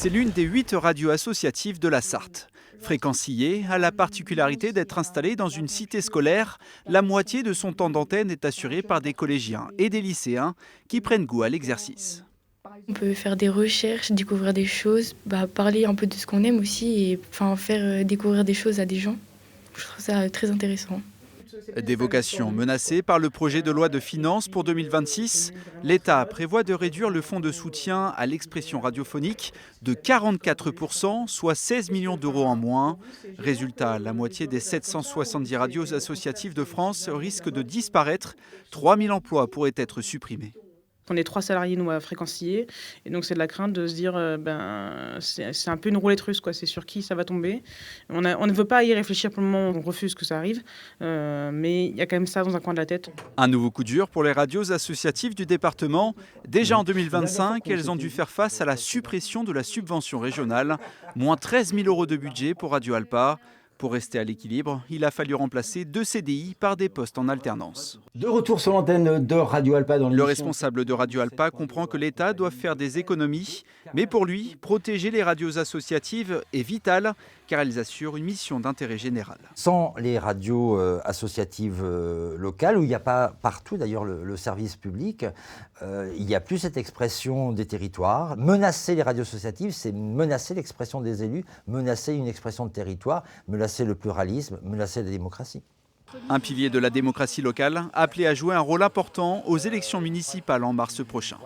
C'est l'une des 8 radios associatives de la Sarthe. Fréquencier a la particularité d'être installée dans une cité scolaire. La moitié de son temps d'antenne est assurée par des collégiens et des lycéens qui prennent goût à l'exercice. On peut faire des recherches, découvrir des choses, parler un peu de ce qu'on aime aussi et faire découvrir des choses à des gens. Je trouve ça très intéressant. Des vocations menacées par le projet de loi de finances pour 2026, l'État prévoit de réduire le fonds de soutien à l'expression radiophonique de 44%, soit 16 millions d'euros en moins. Résultat, la moitié des 770 radios associatives de France risque de disparaître. 3000 emplois pourraient être supprimés. On est 3 salariés, nous, à Fréquencier. Et donc, c'est de la crainte de se dire, c'est un peu une roulette russe, quoi. C'est sur qui ça va tomber. On ne veut pas y réfléchir pour le moment, on refuse que ça arrive. Mais il y a quand même ça dans un coin de la tête. Un nouveau coup dur pour les radios associatives du département. Déjà en 2025, elles ont dû faire face à la suppression de la subvention régionale. Moins 13 000 euros de budget pour Radio Alpa. Pour rester à l'équilibre, il a fallu remplacer 2 CDI par des postes en alternance. De retour sur l'antenne de Radio Alpa dans Le responsable de Radio Alpa comprend que l'État doit faire des économies, mais pour lui, protéger les radios associatives est vital car elles assurent une mission d'intérêt général. Sans les radios associatives locales, où il n'y a pas partout d'ailleurs le service public, il n'y a plus cette expression des territoires. Menacer les radios associatives, c'est menacer l'expression des élus, menacer une expression de territoire, menacer le pluralisme, menacer la démocratie. Un pilier de la démocratie locale appelé à jouer un rôle important aux élections municipales en mars prochain.